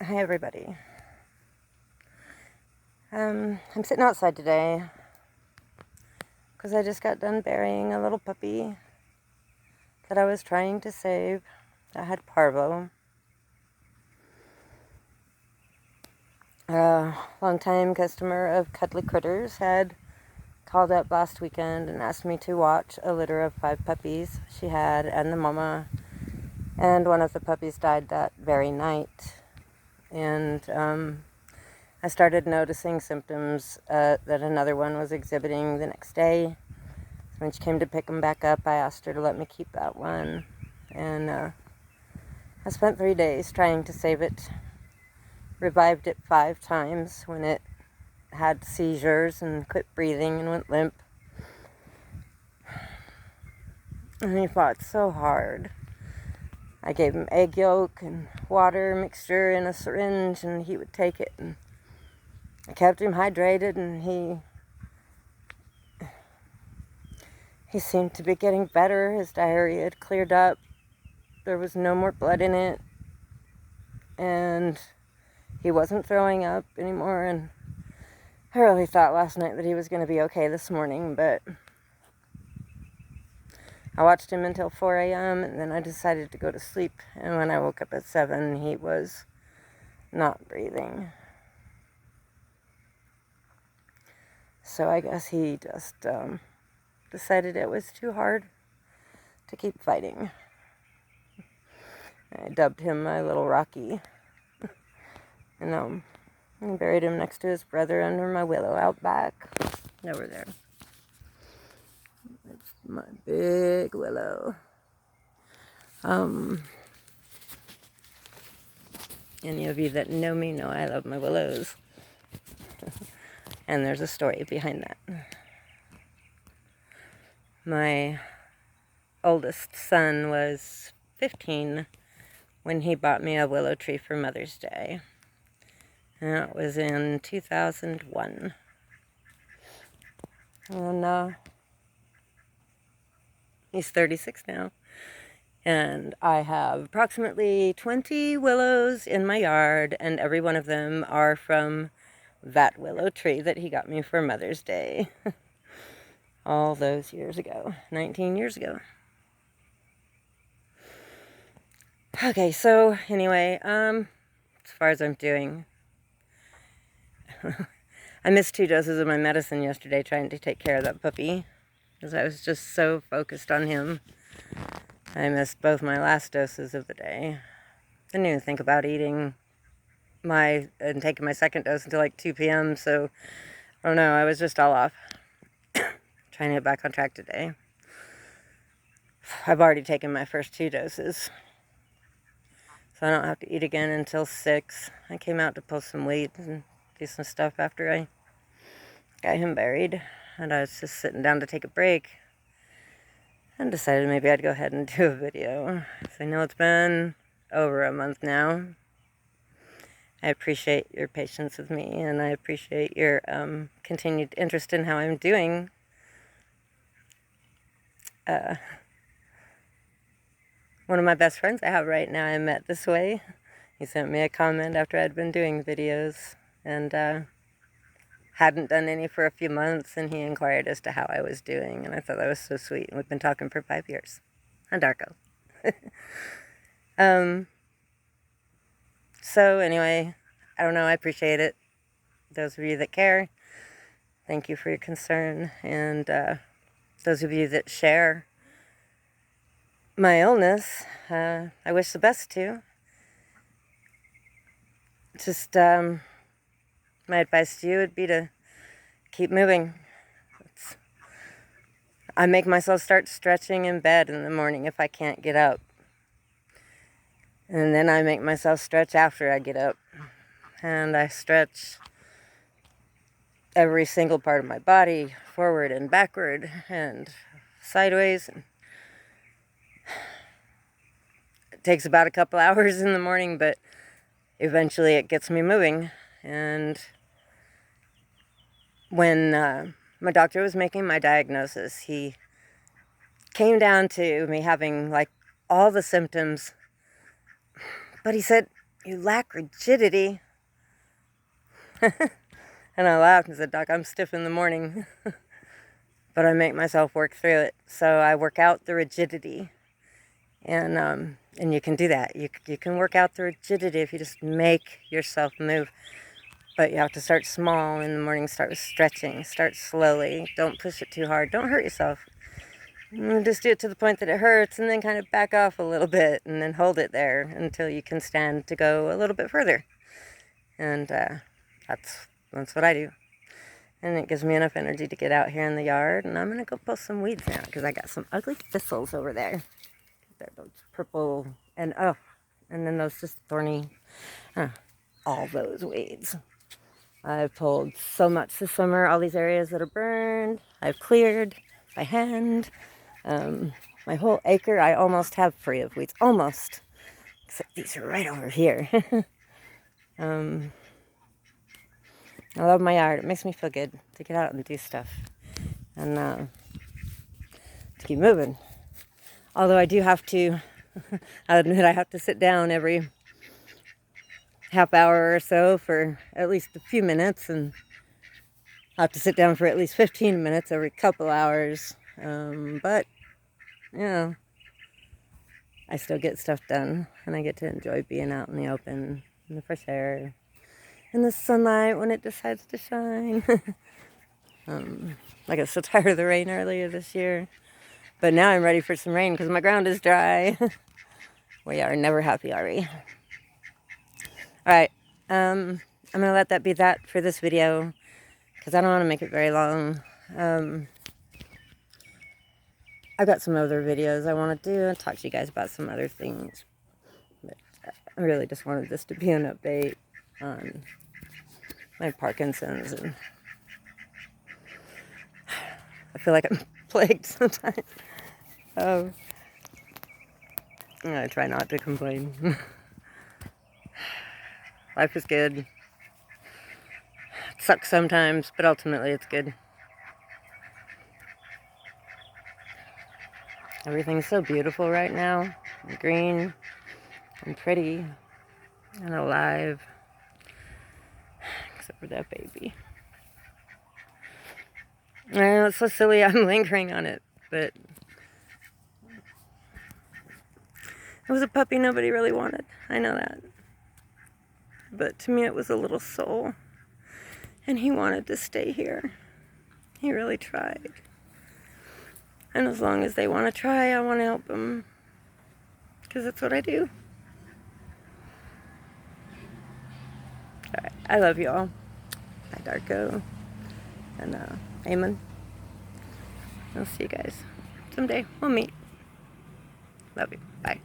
Hi everybody. I'm sitting outside today because I just got done burying a little puppy that I was trying to save that had parvo. A long-time customer of Cuddly Critters had called up last weekend and asked me to watch a litter of 5 puppies she had and the mama, and one of the puppies died that very night. And I started noticing symptoms that another one was exhibiting the next day. When she came to pick him back up, I asked her to let me keep that one. And I spent 3 days trying to save it. Revived it 5 times when it had seizures and quit breathing and went limp. And he fought so hard. I gave him egg yolk and water mixture in a syringe, and he would take it. And I kept him hydrated, and he seemed to be getting better. His diarrhea had cleared up. There was no more blood in it. And he wasn't throwing up anymore. And I really thought last night that he was going to be okay this morning, but I watched him until 4 a.m. and then I decided to go to sleep. And when I woke up at 7, he was not breathing. So I guess he just decided it was too hard to keep fighting. I dubbed him my little Rocky. And I buried him next to his brother under my willow out back. Over there. It's my big willow. Any of you that know me know I love my willows. And there's a story behind that. My oldest son was 15 when he bought me a willow tree for Mother's Day. And it was in 2001. And he's 36 now. And I have approximately 20 willows in my yard, and every one of them are from that willow tree that he got me for Mother's Day. All those years ago. 19 years ago. Okay, so anyway, as far as I'm doing, I missed 2 doses of my medicine yesterday trying to take care of that puppy because I was just so focused on him. I missed both my last doses of the day. Didn't even think about eating and taking my second dose until like 2 p.m. So, I don't know, I was just all off. Trying to get back on track today. I've already taken my first 2 doses. So I don't have to eat again until 6. I came out to pull some weight and do some stuff after I got him buried. And I was just sitting down to take a break. And decided maybe I'd go ahead and do a video. So I know it's been over a month now. I appreciate your patience with me, and I appreciate your continued interest in how I'm doing. One of my best friends I have right now I met this way. He sent me a comment after I'd been doing videos, and hadn't done any for a few months, and he inquired as to how I was doing, and I thought that was so sweet. And we've been talking for 5 years. And Darko. So anyway, I don't know, I appreciate it. Those of you that care, thank you for your concern. And those of you that share my illness, I wish the best to. Just my advice to you would be to keep moving. I make myself start stretching in bed in the morning if I can't get up. And then I make myself stretch after I get up. And I stretch every single part of my body, forward and backward and sideways. It takes about a couple hours in the morning, but eventually it gets me moving. And when my doctor was making my diagnosis, he came down to me having like all the symptoms, but he said, You lack rigidity. And I laughed and said, Doc, I'm stiff in the morning. But I make myself work through it. So I work out the rigidity. And you can do that. You can work out the rigidity if you just make yourself move. But you have to start small in the morning. Start with stretching. Start slowly. Don't push it too hard. Don't hurt yourself. Just do it to the point that it hurts, and then kind of back off a little bit, and then hold it there until you can stand to go a little bit further. And that's what I do. And it gives me enough energy to get out here in the yard. And I'm going to go pull some weeds now because I got some ugly thistles over there. They're those purple and then those just thorny. All those weeds. I've pulled so much this summer. All these areas that are burned, I've cleared by hand. My whole acre I almost have free of weeds. Almost. Except these are right over here. I love my yard. It makes me feel good to get out and do stuff. And to keep moving. Although I do have to, I'll admit I have to sit down every half hour or so for at least a few minutes. And I have to sit down for at least 15 minutes every couple hours. But, you know, I still get stuff done. And I get to enjoy being out in the open, in the fresh air. In the sunlight when it decides to shine. I got so tired of the rain earlier this year. But now I'm ready for some rain because my ground is dry. We are never happy, are we? Alright, I'm going to let that be that for this video because I don't want to make it very long. I've got some other videos I want to do and talk to you guys about some other things. But I really just wanted this to be an update on my Parkinson's, and I feel like I'm plagued sometimes. I try not to complain. Life is good. It sucks sometimes, but ultimately it's good. Everything's so beautiful right now. And green and pretty and alive. Except for that baby. I know it's so silly I'm lingering on it, but it was a puppy nobody really wanted. I know that. But to me it was a little soul. And he wanted to stay here. He really tried. And as long as they want to try, I want to help them. Because that's what I do. Alright, I love you all. Bye, Darko. And Eamon. I'll see you guys someday. We'll meet. Love you. Bye.